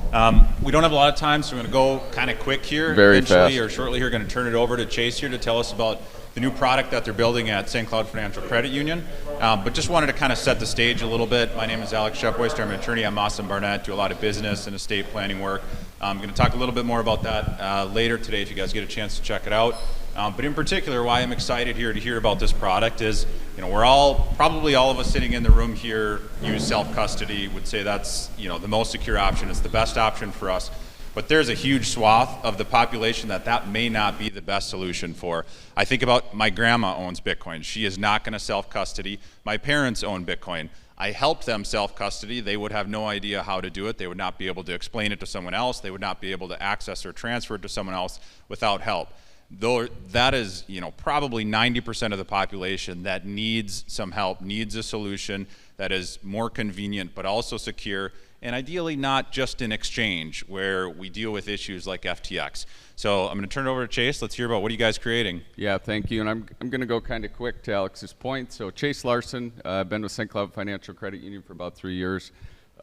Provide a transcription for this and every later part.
We don't have a lot of time, so we're going to go kind of quick here. Very Eventually fast. or shortly here, going to turn it over to Chase here to tell us about the new product that they're building at St. Cloud Financial Credit Union. But just wanted to kind of set the stage a little bit. My name is Alex Shepweister. I'm an attorney at Moss & Barnett, do a lot of business and estate planning work. I'm going to talk a little bit more about that later today if you guys get a chance to check it out. But in particular, why I'm excited here to hear about this product is, probably all of us sitting in the room here use self-custody, would say that's, the most secure option. It's the best option for us. But there's a huge swath of the population that may not be the best solution for. I think about my grandma owns Bitcoin. She is not going to self-custody. My parents own Bitcoin. I helped them self-custody. They would have no idea how to do it. They would not be able to explain it to someone else. They would not be able to access or transfer it to someone else without help. Though that is, probably 90% of the population that needs some help, needs a solution that is more convenient but also secure, and ideally not just in exchange where we deal with issues like FTX. So I'm going to turn it over to Chase. Let's hear about what are you guys creating. Yeah, thank you. And I'm going to go kind of quick to Alex's point. So Chase Larson, I've been with St. Cloud Financial Credit Union for about 3 years.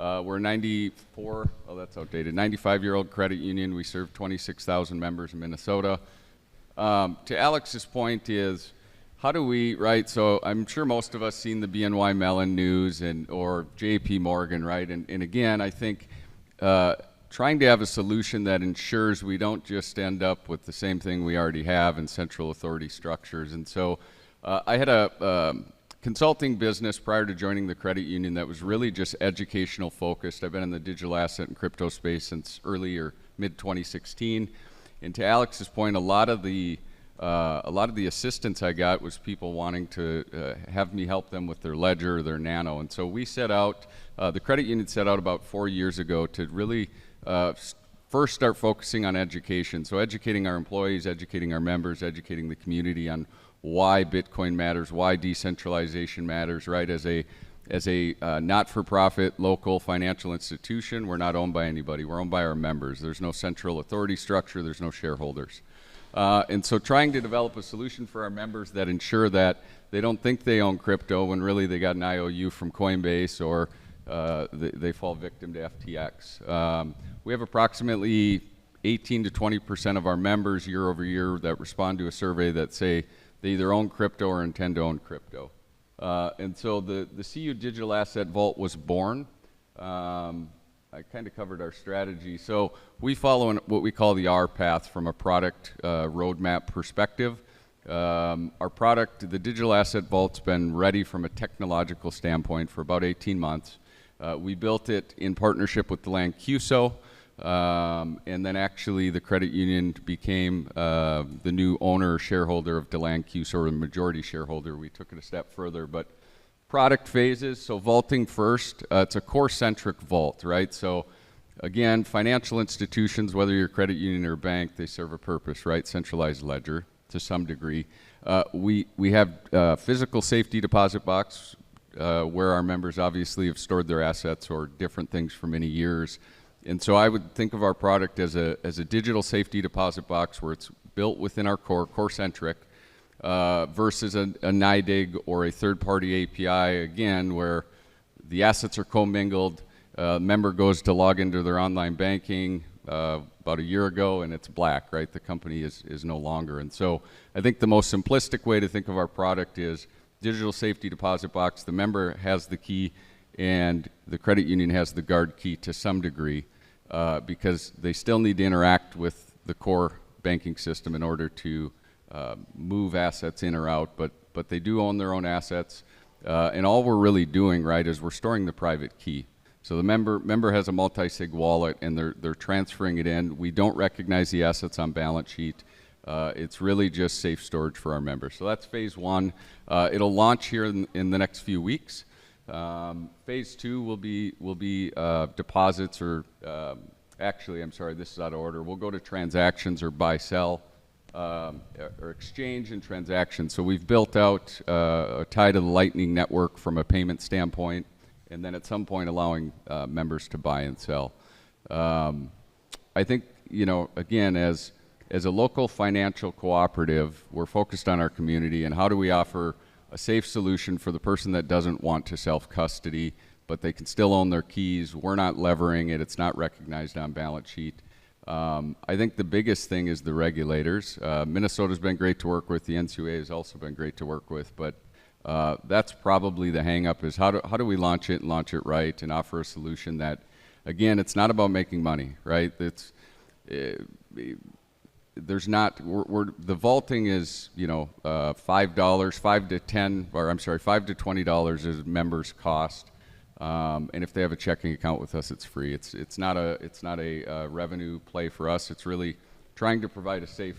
We're a 95-year-old credit union. We serve 26,000 members in Minnesota. To Alex's point is, how do we, right, so I'm sure most of us seen the BNY Mellon news or JP Morgan, right, and again, I think trying to have a solution that ensures we don't just end up with the same thing we already have in central authority structures. And so I had a consulting business prior to joining the credit union that was really just educational focused. I've been in the digital asset and crypto space since early or mid 2016. And to Alex's point, a lot of the assistance I got was people wanting to have me help them with their ledger or their nano. And so we set out, the credit union set out about 4 years ago to really first start focusing on education. So educating our employees, educating our members, educating the community on why Bitcoin matters, why decentralization matters, right? As a not-for-profit local financial institution, we're not owned by anybody. We're owned by our members. There's no central authority structure. There's no shareholders. And so trying to develop a solution for our members that ensure that they don't think they own crypto when really they got an IOU from Coinbase or they fall victim to FTX. We have approximately 18 to 20% of our members year over year that respond to a survey that say they either own crypto or intend to own crypto. And so the CU Digital Asset Vault was born. I kind of covered our strategy. So we follow what we call the R path from a product roadmap perspective. Our product, the Digital Asset Vault's been ready from a technological standpoint for about 18 months. We built it in partnership with Deland CUSO, and then actually the credit union became the new owner shareholder of Deland CUSO, or the majority shareholder. We took it a step further, but product phases, so vaulting first, it's a core-centric vault, right? So again, financial institutions, whether you're a credit union or a bank, they serve a purpose, right? Centralized ledger to some degree. We have physical safety deposit box where our members obviously have stored their assets or different things for many years. And so I would think of our product as a digital safety deposit box where it's built within our core-centric, versus a NIDIG or a third-party API, again, where the assets are commingled. Member goes to log into their online banking about a year ago, and it's black, right? The company is no longer. And so I think the most simplistic way to think of our product is digital safety deposit box. The member has the key, and the credit union has the guard key to some degree, because they still need to interact with the core banking system in order to move assets in or out, but they do own their own assets, and all we're really doing, right, is we're storing the private key. So the member has a multi-sig wallet, and they're transferring it in. We don't recognize the assets on balance sheet. It's really just safe storage for our members. So that's phase one. It'll launch here in the next few weeks. Phase two will be deposits, or actually, I'm sorry, this is out of order. We'll go to transactions or buy, sell. Or exchange and transaction. So we've built out a tie to the Lightning Network from a payment standpoint, and then at some point allowing members to buy and sell. I think, again, as a local financial cooperative, we're focused on our community and how do we offer a safe solution for the person that doesn't want to self-custody, but they can still own their keys. We're not levering it. It's not recognized on balance sheet. I think the biggest thing is the regulators. Minnesota's been great to work with. The NCUA has also been great to work with, but that's probably the hang-up, is how do we launch it and launch it right and offer a solution that, again, it's not about making money, right? It's there's not, the vaulting is, you know, $5, $5 to $10, or I'm sorry, $5 to $20 is members' cost. And if they have a checking account with us, it's free. It's not a revenue play for us. It's really trying to provide a safe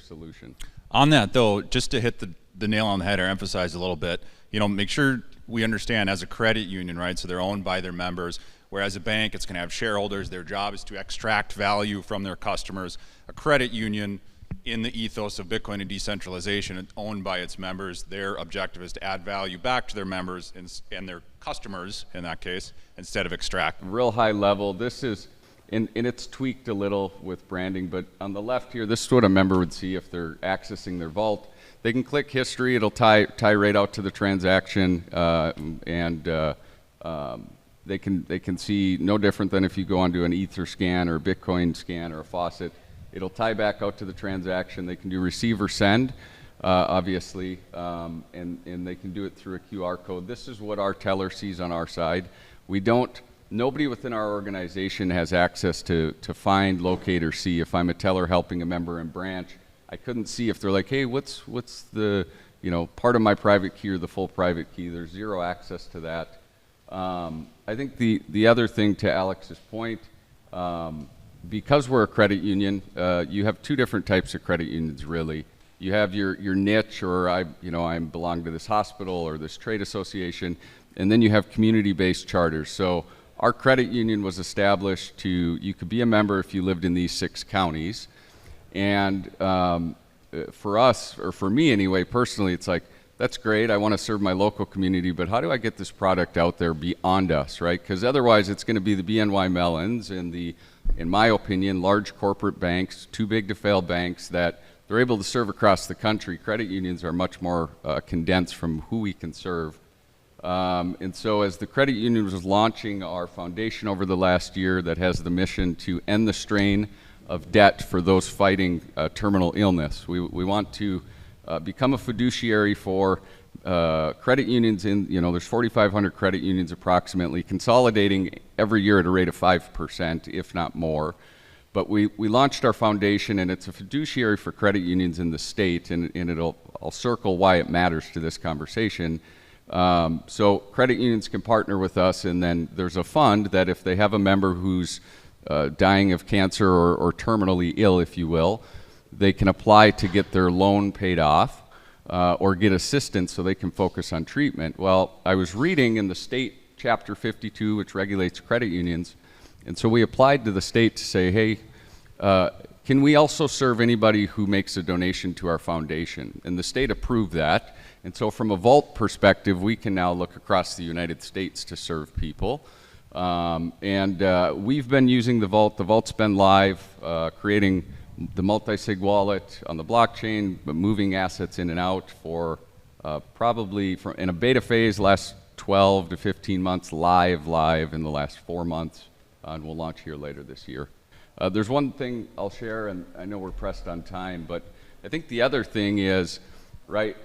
solution. On that though, just to hit the nail on the head or emphasize a little bit, you know, make sure we understand as a credit union, right? So they're owned by their members. Whereas a bank, it's going to have shareholders. Their job is to extract value from their customers. A credit union, in the ethos of Bitcoin and decentralization, owned by its members, their objective is to add value back to their members and their customers, in that case, instead of extract. Real high level. This is, and it's tweaked a little with branding, but on the left here, this is what a member would see if they're accessing their vault. They can click history. It'll tie right out to the transaction, they can see no different than if you go onto an Ether scan or a Bitcoin scan or a faucet. It'll tie back out to the transaction. They can do receive or send, obviously, and they can do it through a QR code. This is what our teller sees on our side. Nobody within our organization has access to find, locate, or see. If I'm a teller helping a member in branch, I couldn't see if they're like, hey, what's the, you know, part of my private key or the full private key. There's zero access to that. I think the other thing, to Alex's point, because we're a credit union, you have two different types of credit unions, really. You have your niche, or I belong to this hospital or this trade association, and then you have community-based charters. So our credit union was established you could be a member if you lived in these 6 counties. And for us, or for me anyway, personally, it's like, that's great, I want to serve my local community, but how do I get this product out there beyond us, right? Because otherwise it's going to be the BNY Mellons and in my opinion, large corporate banks, too big to fail banks, that they're able to serve across the country. Credit unions are much more condensed from who we can serve. And so as the credit union was launching our foundation over the last year that has the mission to end the strain of debt for those fighting terminal illness, we want to become a fiduciary for credit unions. There's 4,500 credit unions approximately, consolidating every year at a rate of 5%, if not more. But we launched our foundation, and it's a fiduciary for credit unions in the state, and I'll circle why it matters to this conversation. So credit unions can partner with us, and then there's a fund that if they have a member who's dying of cancer or terminally ill, if you will, they can apply to get their loan paid off or get assistance so they can focus on treatment. Well, I was reading in the state Chapter 52, which regulates credit unions, and so we applied to the state to say, hey, can we also serve anybody who makes a donation to our foundation? And the state approved that. And so from a vault perspective, we can now look across the United States to serve people. We've been using the vault. The vault's been live, creating the multi-sig wallet on the blockchain, but moving assets in and out for probably in a beta phase, last 12 to 15 months, live in the last 4 months, and we'll launch here later this year. There's one thing I'll share, and I know we're pressed on time, but I think the other thing is, right,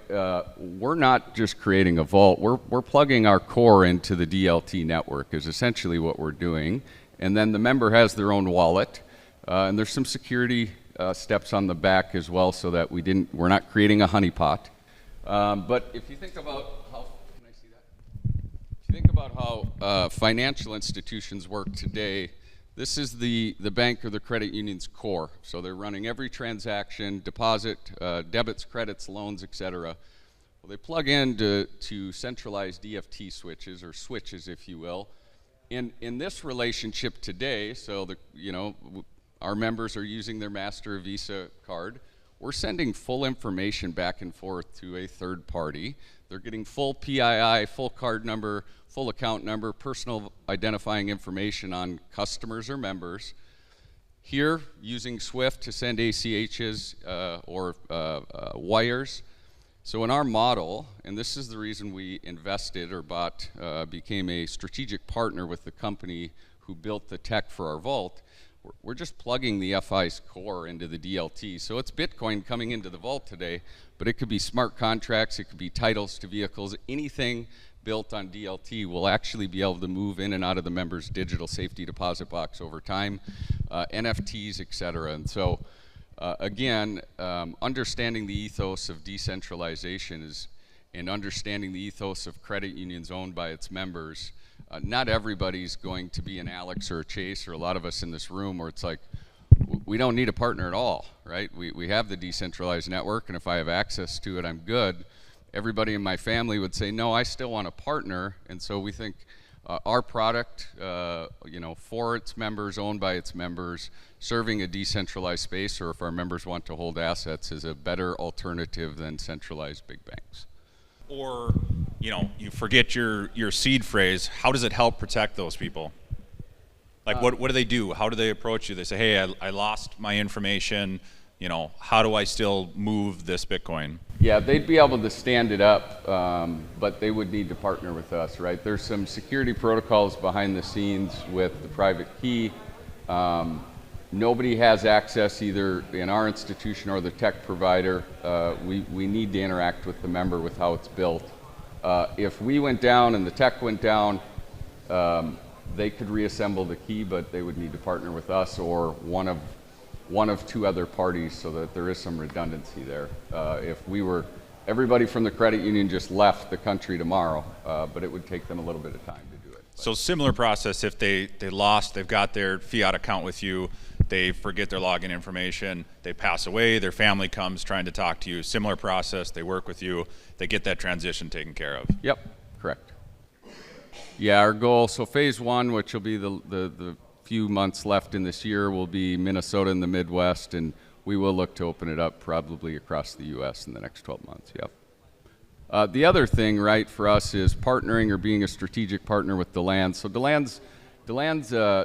we're not just creating a vault, we're plugging our core into the DLT network is essentially what we're doing. And then the member has their own wallet, and there's some security steps on the back as well so that we're not creating a honeypot. But if you think about how, can I see that? If you think about how financial institutions work today, this is the bank or the credit union's core. So they're running every transaction, deposit, debits, credits, loans, etc. Well, they plug into centralized DFT switches, or switches, if you will. In this relationship today, so our members are using their Master Visa card. We're sending full information back and forth to a third party. They're getting full PII, full card number, full account number, personal identifying information on customers or members. Here, using SWIFT to send ACHs or wires, So in our model, and this is the reason we invested or bought, became a strategic partner with the company who built the tech for our vault, we're just plugging the FI's core into the DLT. So it's Bitcoin coming into the vault today, but it could be smart contracts, it could be titles to vehicles, anything built on DLT will actually be able to move in and out of the member's digital safety deposit box over time, NFTs, et cetera. And so again, understanding the ethos of decentralization is, and understanding the ethos of credit unions owned by its members. Not everybody's going to be an Alex or a Chase or a lot of us in this room where it's like, we don't need a partner at all, right? We have the decentralized network, and if I have access to it, I'm good. Everybody in my family would say, no, I still want a partner. And so we think our product, for its members, owned by its members, serving a decentralized space, or if our members want to hold assets, is a better alternative than centralized big banks. Or, you forget your seed phrase. How does it help protect those people? Like, what do they do? How do they approach you? They say, hey, I lost my information. How do I still move this Bitcoin? Yeah, they'd be able to stand it up, but they would need to partner with us, right? There's some security protocols behind the scenes with the private key. Nobody has access either in our institution or the tech provider. We need to interact with the member with how it's built. If we went down and the tech went down, they could reassemble the key, but they would need to partner with us or one of two other parties so that there is some redundancy there. If everybody from the credit union just left the country tomorrow, but it would take them a little bit of time to do it. So similar process if they've got their fiat account with you, they forget their login information, they pass away, their family comes trying to talk to you. Similar process, they work with you, they get that transition taken care of. Yep, correct. Yeah, our goal, so phase one, which will be the few months left in this year, will be Minnesota and the Midwest, and we will look to open it up probably across the U.S. in the next 12 months, yep. The other thing, right, for us is partnering or being a strategic partner with DeLand. So DeLand's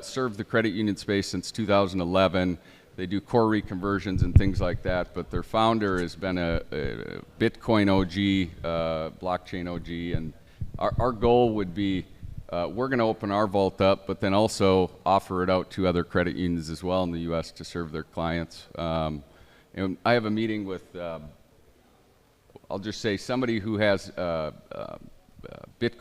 served the credit union space since 2011. They do core reconversions and things like that, but their founder has been a Bitcoin OG, blockchain OG, and our goal would be we're going to open our vault up, but then also offer it out to other credit unions as well in the U.S. to serve their clients. And I have a meeting with, I'll just say, somebody who has Bitcoin